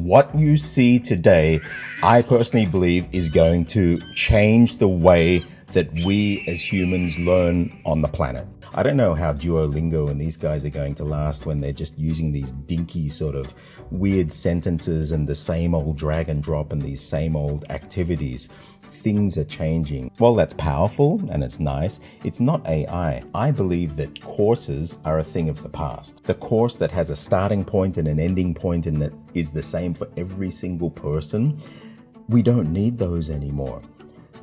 what you see today, I personally believe is going to change the way that we as humans learn on the planet. I don't know how Duolingo and these guys are going to last when they're just using these dinky sort of weird sentences and the same old drag and drop and these same old activities. Things are changing. Well, that's powerful and it's nice. It's not AI. I believe that courses are a thing of the past. The course that has a starting point and an ending point and that is the same for every single person, we don't need those anymore.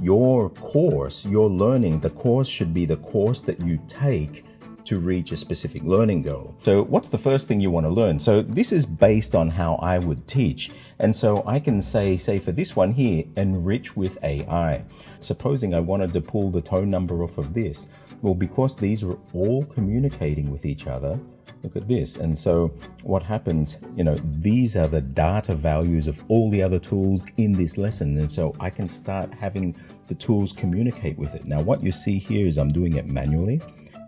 Your course, your learning, the course should be the course that you take to reach a specific learning goal. So what's the first thing you want to learn? So this is based on how I would teach. And so I can say for this one here, enrich with AI. Supposing I wanted to pull the tone number off of this. Well, because these are all communicating with each other, look at this. And so what happens, these are the data values of all the other tools in this lesson. And so I can start having the tools communicate with it. Now, what you see here is I'm doing it manually,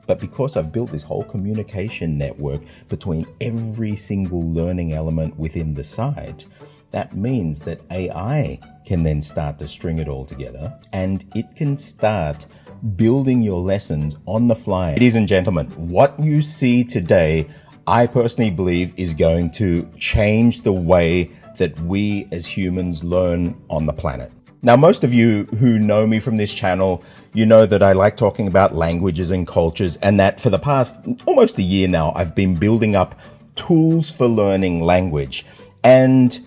but because I've built this whole communication network between every single learning element within the site, that means that AI can then start to string it all together and it can start building your lessons on the fly. Ladies and gentlemen, what you see today, I personally believe is going to change the way that we as humans learn on the planet. Now, most of you who know me from this channel, you know that I like talking about languages and cultures, and that for the past almost a year now, I've been building up tools for learning language. And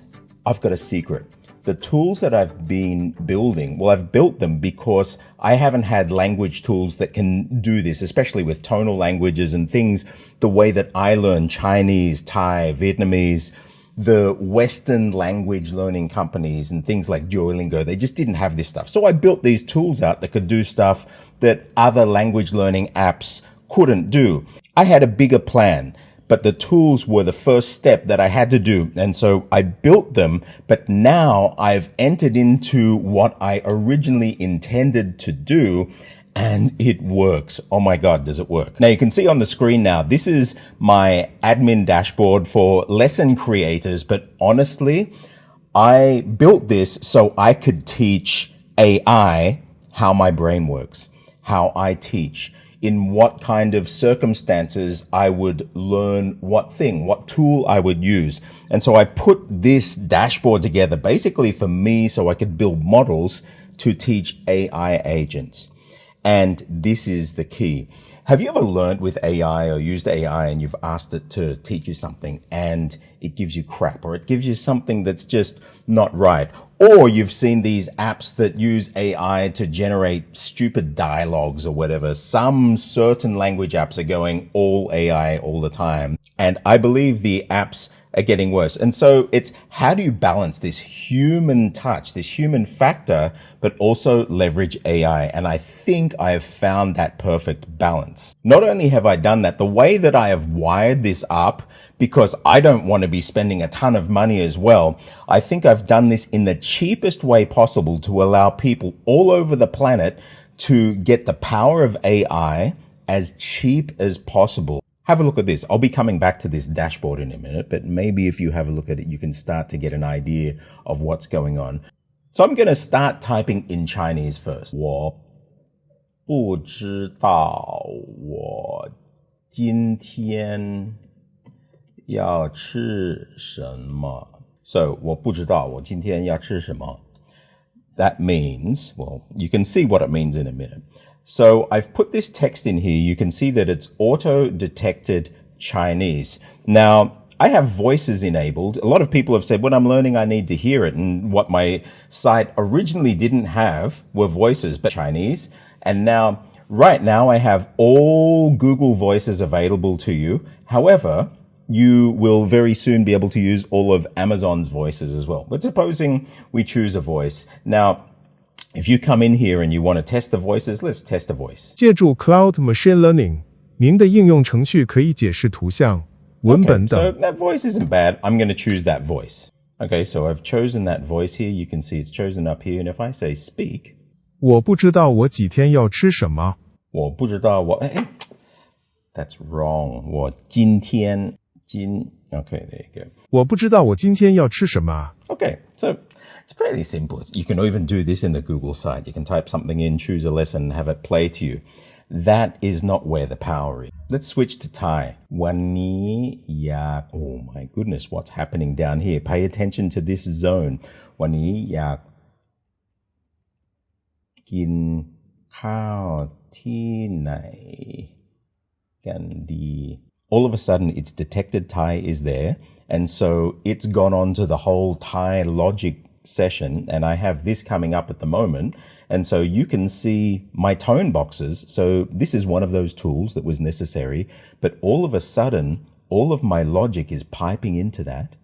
I've got a secret. The tools that I've been building, well, I've built them because I haven't had language tools that can do this, especially with tonal languages and things, the way that I learn Chinese, Thai, Vietnamese, the Western language learning companies and things like Duolingo, they just didn't have this stuff. So I built these tools out that could do stuff that other language learning apps couldn't do. I had a bigger plan, but the tools were the first step that I had to do. And so I built them, but now I've entered into what I originally intended to do, and it works. Oh my God, does it work? Now you can see on the screen now, this is my admin dashboard for lesson creators, but honestly, I built this so I could teach AI how my brain works, how I teach, in what kind of circumstances I would learn what thing, what tool I would use. And so I put this dashboard together basically for me so I could build models to teach AI agents. And this is the key. Have you ever learned with AI or used AI and you've asked it to teach you something and it gives you crap, or it gives you something that's just not right? Or you've seen these apps that use AI to generate stupid dialogues or whatever. Some certain language apps are going all AI all the time. And I believe the apps are getting worse. And so it's how do you balance this human touch, this human factor, but also leverage AI? And I think I have found that perfect balance. Not only have I done that, the way that I have wired this up, because I don't want to be spending a ton of money as well, I think I've done this in the cheapest way possible to allow people all over the planet to get the power of AI as cheap as possible. Have a look at this. I'll be coming back to this dashboard in a minute, but maybe if you have a look at it, you can start to get an idea of what's going on. So I'm going to start typing in Chinese first. 我不知道我今天要吃什么. So 我不知道我今天要吃什么. That means, well, you can see what it means in a minute. So I've put this text in here. You can see that it's auto-detected Chinese. Now, I have voices enabled. A lot of people have said, when I'm learning, I need to hear it. And what my site originally didn't have were voices, but Chinese. And now, right now, I have all Google voices available to you. However, you will very soon be able to use all of Amazon's voices as well. But supposing we choose a voice. Now, if you come in here and you want to test the voices, let's test a voice. 借助 Cloud Machine Learning， 您的应用程序可以解释图像、文本等。 So that voice isn't bad. I'm going to choose that voice. Okay, so I've chosen that voice here. You can see it's chosen up here. And if I say speak, 我不知道我几天要吃什么。我不知道我 That's wrong. 我今天 Okay, there you go. 我不知道我今天要吃什么。 Okay, so it's fairly simple. You can even do this in the Google site. You can type something in, choose a lesson, and have it play to you. That is not where the power is. Let's switch to Thai. วันนี้อยาก Oh my goodness, what's happening down here? Pay attention to this zone. วันนี้อยากกินข้าวที่ไหนกันดี All of a sudden, it's detected Thai is there. And so it's gone on to the whole Thai logic session. And I have this coming up at the moment. And so you can see my tone boxes. So this is one of those tools that was necessary. But all of a sudden, all of my logic is piping into that.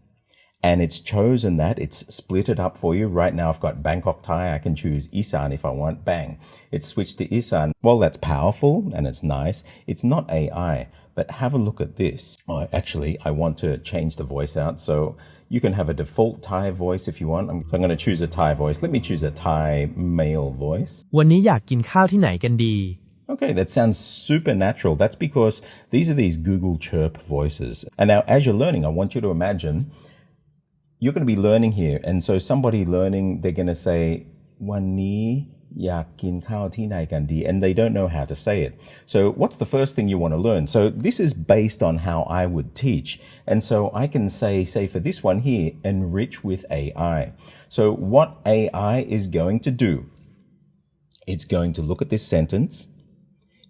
And it's chosen that. It's split it up for you. Right now, I've got Bangkok Thai. I can choose Isan if I want. Bang. It's switched to Isan. Well, that's powerful and it's nice. It's not AI. But have a look at this. Oh, actually, I want to change the voice out. So you can have a default Thai voice if you want. So I'm going to choose a Thai voice. Let me choose a Thai male voice. วันนี้อยากกินข้าวที่ไหนกันดี Okay, that sounds super natural. That's because these are these Google chirp voices. And now as you're learning, I want you to imagine you're going to be learning here. And so somebody learning, they're going to say, วันนี้อยากกินข้าวที่ไหนกันดี and they don't know how to say it. So what's the first thing you want to learn? So this is based on how I would teach. And so I can say for this one here, enrich with AI. So what AI is going to do, it's going to look at this sentence.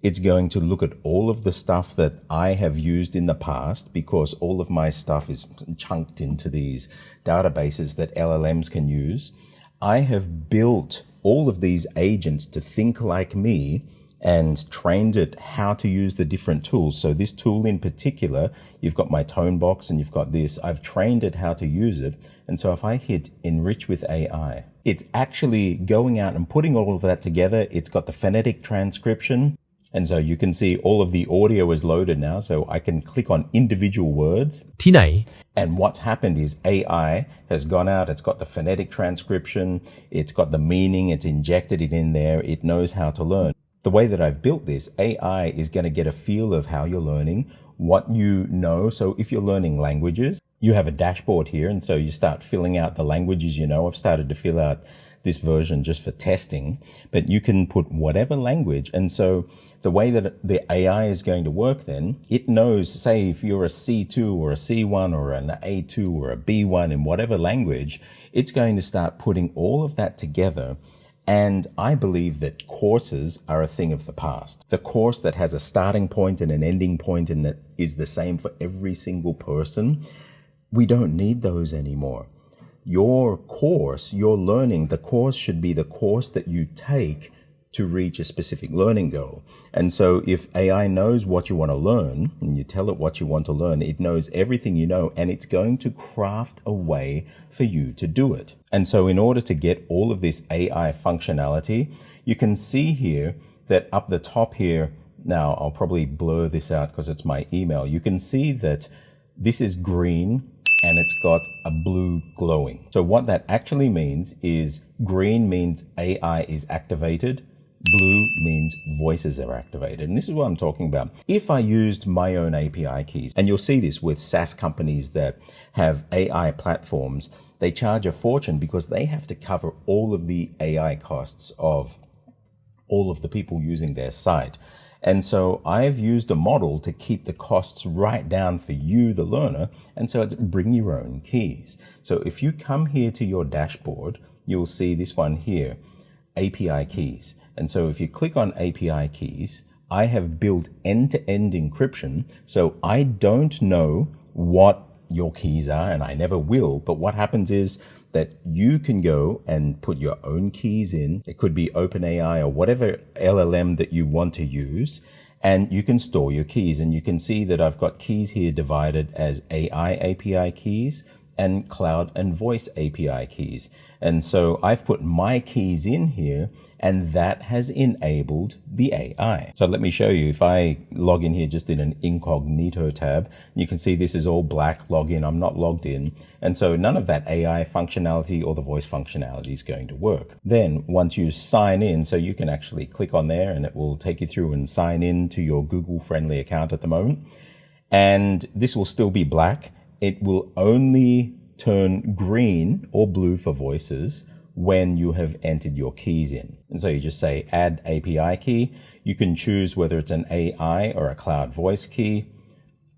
It's going to look at all of the stuff that I have used in the past because all of my stuff is chunked into these databases that LLMs can use. I have built all of these agents to think like me and trained it how to use the different tools. So this tool in particular, you've got my tone box and you've got this. I've trained it how to use it. And so if I hit enrich with AI, it's actually going out and putting all of that together. It's got the phonetic transcription. And so you can see all of the audio is loaded now. So I can click on individual words. ที่ไหน And what's happened is AI has gone out. It's got the phonetic transcription. It's got the meaning. It's injected it in there. It knows how to learn. The way that I've built this, AI is going to get a feel of how you're learning, what you know. So if you're learning languages, you have a dashboard here. And so you start filling out the languages you know. I've started to fill out this version just for testing, but you can put whatever language. And so the way that the AI is going to work then, it knows, say, if you're a C2 or a C1 or an A2 or a B1 in whatever language, it's going to start putting all of that together. And I believe that courses are a thing of the past. The course that has a starting point and an ending point and that is the same for every single person, we don't need those anymore. Your course, your learning, the course should be the course that you take to reach a specific learning goal. And so if AI knows what you want to learn and you tell it what you want to learn, it knows everything you know and it's going to craft a way for you to do it. And so in order to get all of this AI functionality, you can see here that up the top here, now I'll probably blur this out because it's my email. You can see that this is green and it's got a blue glowing. So what that actually means is green means AI is activated. Blue means voices are activated. And this is what I'm talking about. If I used my own API keys, and you'll see this with SaaS companies that have AI platforms, they charge a fortune because they have to cover all of the AI costs of all of the people using their site. And so I've used a model to keep the costs right down for you, the learner. And so it's bring your own keys. So if you come here to your dashboard, you'll see this one here, API keys. And so if you click on API keys, I have built end-to-end encryption. So I don't know what your keys are, and I never will. But what happens is that you can go and put your own keys in. It could be OpenAI or whatever LLM that you want to use. And you can store your keys. And you can see that I've got keys here divided as AI API keys and cloud and voice API keys. And so I've put my keys in here and that has enabled the AI. So let me show you. If I log in here just in an incognito tab, you can see this is all black login. I'm not logged in. And so none of that AI functionality or the voice functionality is going to work. Then once you sign in, so you can actually click on there and it will take you through and sign in to your Google friendly account at the moment. And this will still be black. it will only turn green or blue for voices when you have entered your keys in. And so you just say add API key. You can choose whether it's an AI or a cloud voice key.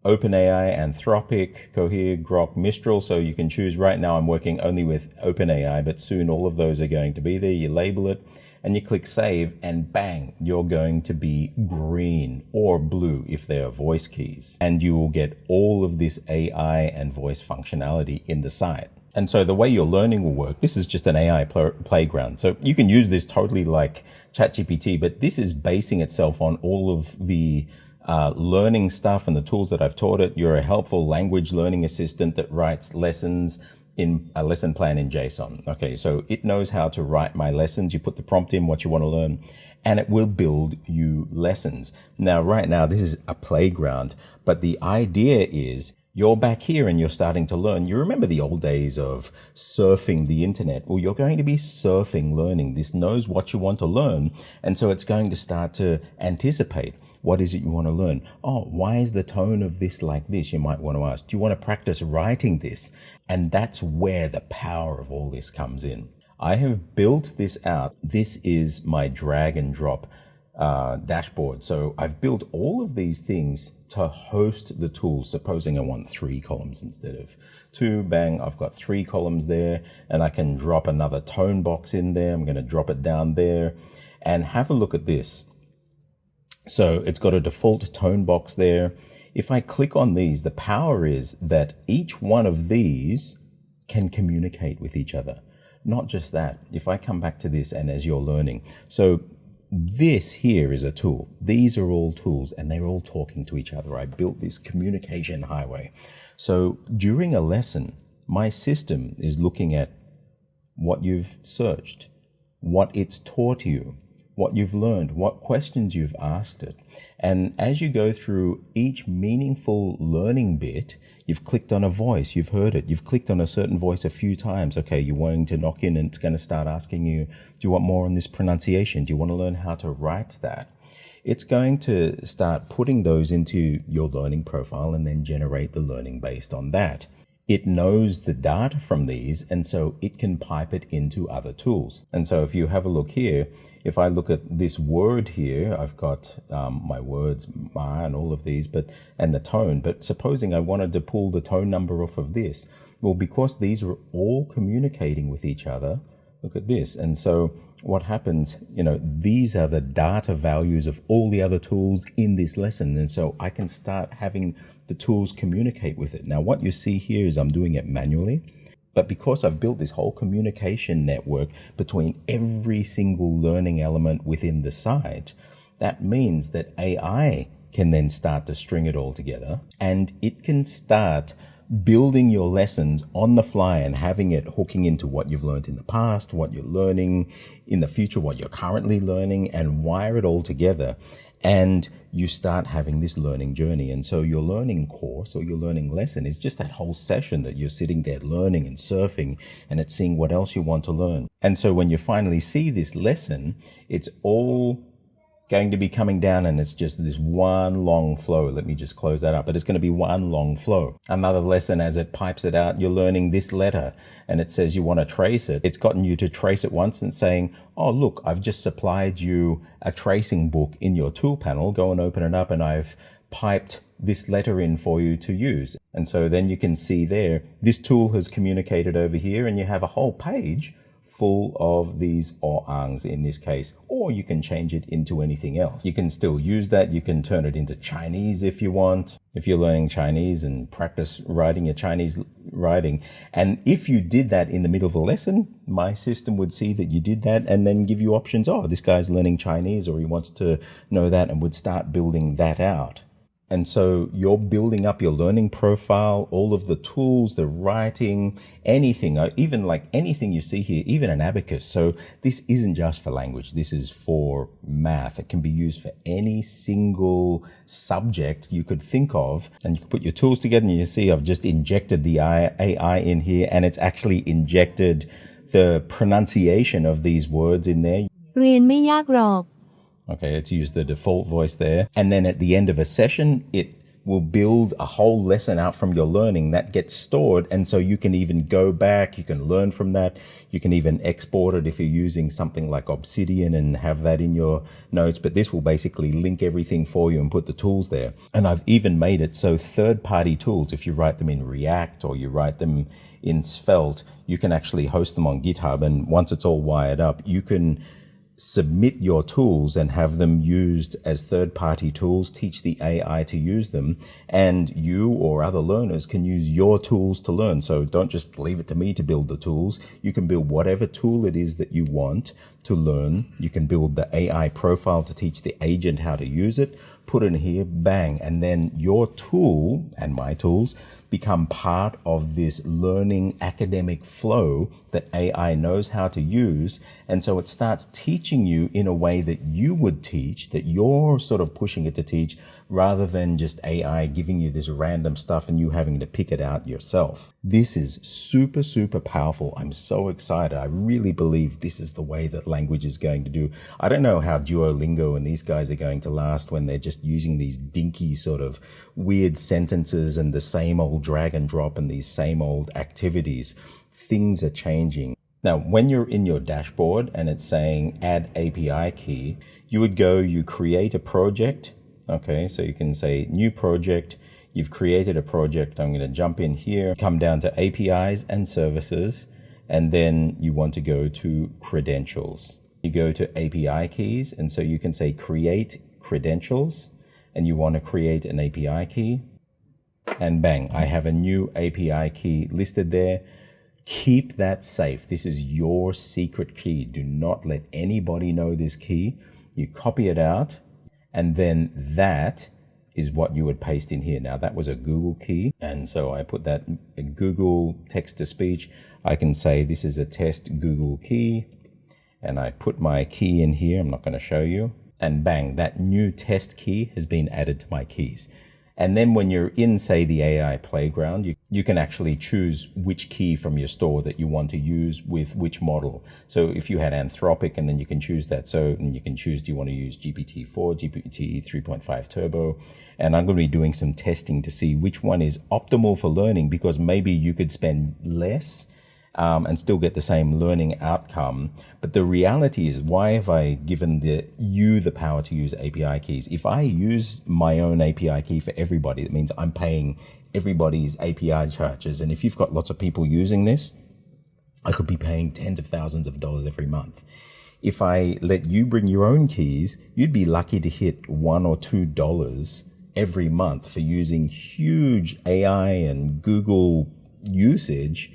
OpenAI, Anthropic, Cohere, Grok, Mistral. So you can choose. Right now I'm working only with OpenAI, but soon all of those are going to be there. You label it and you click save and bang, you're going to be green or blue if they are voice keys. And you will get all of this AI and voice functionality in the site. And so the way your learning will work, this is just an AI playground. So you can use this totally like ChatGPT, but this is basing itself on all of the learning stuff and the tools that I've taught it. You're a helpful language learning assistant that writes lessons in a lesson plan in JSON. Okay, so it knows how to write my lessons. You put the prompt in, what you want to learn, and it will build you lessons. Now, right now, this is a playground, but the idea is you're back here and you're starting to learn. You remember the old days of surfing the internet? Well, you're going to be surfing learning. This knows what you want to learn. And so it's going to start to anticipate. What is it you want to learn? Oh, why is the tone of this like this? You might want to ask. Do you want to practice writing this? And that's where the power of all this comes in. I have built this out. This is my drag and drop dashboard. So I've built all of these things to host the tools. Supposing I want 3 columns instead of 2, bang, I've got 3 columns there, and I can drop another tone box in there. I'm going to drop it down there and have a look at this. So it's got a default tone box there. If I click on these, the power is that each one of these can communicate with each other. Not just that, if I come back to this and as you're learning, so this here is a tool. These are all tools and they're all talking to each other. I built this communication highway. So during a lesson, my system is looking at what you've searched, what it's taught you, what you've learned, what questions you've asked it. And as you go through each meaningful learning bit, you've clicked on a voice, you've heard it, you've clicked on a certain voice a few times. Okay, you're wanting to knock in and it's going to start asking you, do you want more on this pronunciation? Do you want to learn how to write that? It's going to start putting those into your learning profile and then generate the learning based on that. It knows the data from these, and so it can pipe it into other tools. And so if you have a look here, if I look at this word here, I've got my words, ma, and all of these, and the tone. But supposing I wanted to pull the tone number off of this, well, because these are all communicating with each other, look at this. And so what happens, these are the data values of all the other tools in this lesson. And so I can start having the tools communicate with it. Now, what you see here is I'm doing it manually, but because I've built this whole communication network between every single learning element within the site, that means that AI can then start to string it all together, and it can start building your lessons on the fly and having it hooking into what you've learned in the past, what you're learning in the future, what you're currently learning, and wire it all together. And you start having this learning journey. And so your learning course or your learning lesson is just that whole session that you're sitting there learning and surfing, and it's seeing what else you want to learn. And so when you finally see this lesson, it's all going to be coming down and it's just this one long flow. Let me just close that up. But it's going to be one long flow. Another lesson, as it pipes it out, you're learning this letter and it says you want to trace it. It's gotten you to trace it once and saying, oh, look, I've just supplied you a tracing book in your tool panel. Go and open it up and I've piped this letter in for you to use. And so then you can see there, this tool has communicated over here and you have a whole page full of these oangs in this case, or you can change it into anything else. You can still use that. You can turn it into Chinese if you want, if you're learning Chinese and practice writing your Chinese writing. And if you did that in the middle of a lesson, my system would see that you did that and then give you options. Oh, this guy's learning Chinese or he wants to know that, and would start building that out. And so you're building up your learning profile, all of the tools, the writing, anything, even like anything you see here, even an abacus. So this isn't just for language. This is for math. It can be used for any single subject you could think of. And you can put your tools together and you see I've just injected the AI in here, and it's actually injected the pronunciation of these words in there. เรียนไม่ยากหรอก Okay, it's used the default voice there. And then at the end of a session, it will build a whole lesson out from your learning that gets stored. And so you can even go back, you can learn from that. You can even export it if you're using something like Obsidian and have that in your notes. But this will basically link everything for you and put the tools there. And I've even made it so third-party tools, if you write them in React or you write them in Svelte, you can actually host them on GitHub. And once it's all wired up, you can submit your tools and have them used as third-party tools, teach the AI to use them, and you or other learners can use your tools to learn. So don't just leave it to me to build the tools. You can build whatever tool it is that you want to learn. You can build the AI profile to teach the agent how to use it, put it in here, bang, and then your tool and my tools become part of this learning academic flow that AI knows how to use. And so it starts teaching you in a way that you would teach, that you're sort of pushing it to teach, rather than just AI giving you this random stuff and you having to pick it out yourself. This is super, super powerful. I'm so excited. I really believe this is the way that language is going to do. I don't know how Duolingo and these guys are going to last when they're just using these dinky sort of weird sentences and the same old drag and drop and these same old activities. Things are changing. Now, when you're in your dashboard and it's saying add API key, you would go, you create a project. Okay, so you can say new project. You've created a project. I'm going to jump in here, come down to APIs and services, and then you want to go to credentials. You go to API keys, and so you can say create credentials, and you want to create an API key. And bang, I have a new API key listed there. Keep that safe. This is your secret key. Do not let anybody know this key. You copy it out, and then that is what you would paste in here. Now, that was a Google key, and so I put that in Google text-to-speech. I can say this is a test Google key, and I put my key in here. I'm not going to show you. And bang, that new test key has been added to my keys. And then when you're in, say, the AI playground, you can actually choose which key from your store that you want to use with which model. So if you had Anthropic, and then you can choose that. So and you can choose, do you want to use GPT-4, GPT 3.5 Turbo? And I'm going to be doing some testing to see which one is optimal for learning, because maybe you could spend less and still get the same learning outcome. But the reality is, why have I given you the power to use API keys? If I use my own API key for everybody, that means I'm paying everybody's API charges. And if you've got lots of people using this, I could be paying tens of thousands of dollars every month. If I let you bring your own keys, you'd be lucky to hit $1 or $2 every month for using huge AI and Google usage.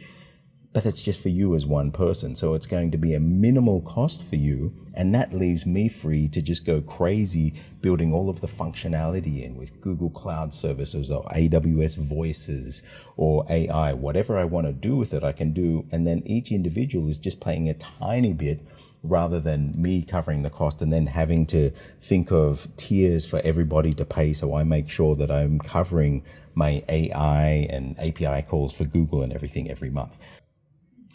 But it's just for you as one person. So it's going to be a minimal cost for you. And that leaves me free to just go crazy building all of the functionality in with Google Cloud Services or AWS Voices or AI. Whatever I want to do with it, I can do. And then each individual is just paying a tiny bit, rather than me covering the cost and then having to think of tiers for everybody to pay. So I make sure that I'm covering my AI and API calls for Google and everything every month.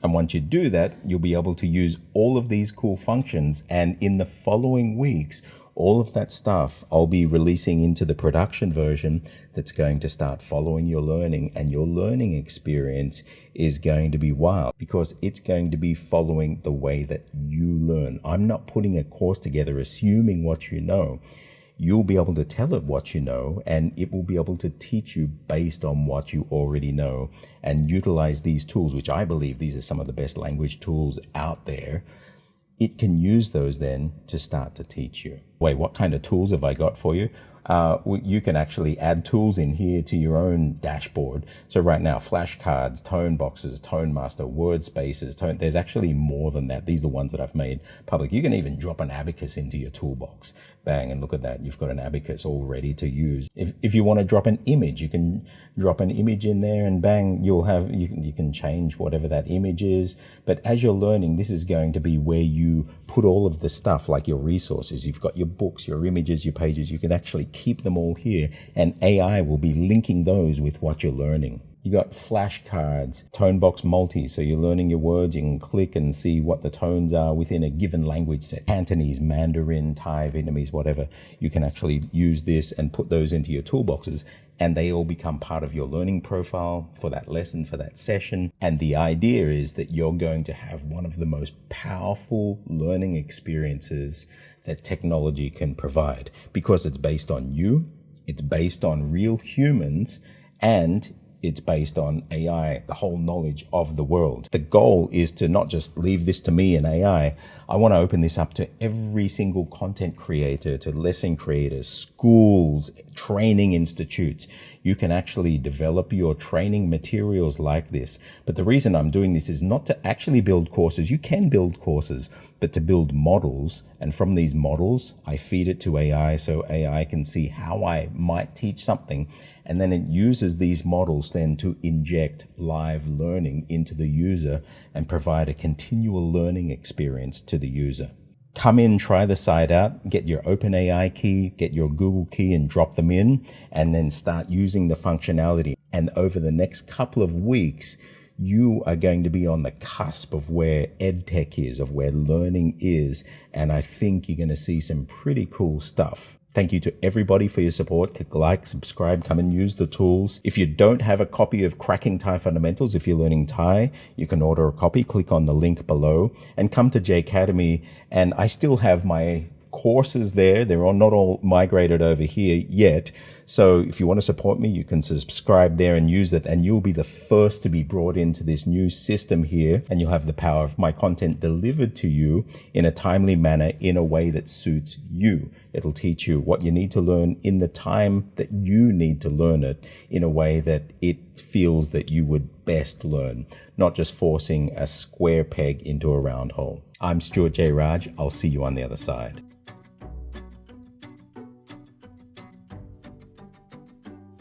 And once you do that, you'll be able to use all of these cool functions. And in the following weeks, all of that stuff I'll be releasing into the production version that's going to start following your learning. And your learning experience is going to be wild, because it's going to be following the way that you learn. I'm not putting a course together assuming what you know. You'll be able to tell it what you know, and it will be able to teach you based on what you already know, and utilize these tools, which I believe these are some of the best language tools out there. It can use those then to start to teach you. Wait, what kind of tools have I got for you? You can actually add tools in here to your own dashboard. So right now, flashcards, tone boxes, tone master, word spaces, there's actually more than that. These are the ones that I've made public. You can even drop an abacus into your toolbox. Bang, and look at that. You've got an abacus all ready to use. If you want to drop an image, you can drop an image in there, and bang, you can change whatever that image is. But as you're learning, this is going to be where you put all of the stuff, like your resources. You've got your books, your images, your pages. You can actually keep them all here, and AI will be linking those with what you're learning. You got flashcards, tone box multi, so you're learning your words, you can click and see what the tones are within a given language set. Cantonese, Mandarin, Thai, Vietnamese, whatever. You can actually use this and put those into your toolboxes, and they all become part of your learning profile for that lesson, for that session. And the idea is that you're going to have one of the most powerful learning experiences that technology can provide, because it's based on you, it's based on real humans, and it's based on AI, the whole knowledge of the world. The goal is to not just leave this to me and AI. I want to open this up to every single content creator, to lesson creators, schools, training institutes. You can actually develop your training materials like this. But the reason I'm doing this is not to actually build courses. You can build courses, but to build models. And from these models, I feed it to AI so AI can see how I might teach something. And then it uses these models then to inject live learning into the user and provide a continual learning experience to the user. Come in, try the site out, get your OpenAI key, get your Google key and drop them in, and then start using the functionality. And over the next couple of weeks, you are going to be on the cusp of where EdTech is, of where learning is. And I think you're going to see some pretty cool stuff. Thank you to everybody for your support. Click like, subscribe, come and use the tools. If you don't have a copy of Cracking Thai Fundamentals, if you're learning Thai, you can order a copy. Click on the link below and come to J Academy. And I still have my courses there. They're all not all migrated over here yet. So if you want to support me, you can subscribe there and use it, and you'll be the first to be brought into this new system here, and you'll have the power of my content delivered to you in a timely manner in a way that suits you. It'll teach you what you need to learn in the time that you need to learn it, in a way that it feels that you would best learn, not just forcing a square peg into a round hole. I'm Stuart J. Raj. I'll see you on the other side.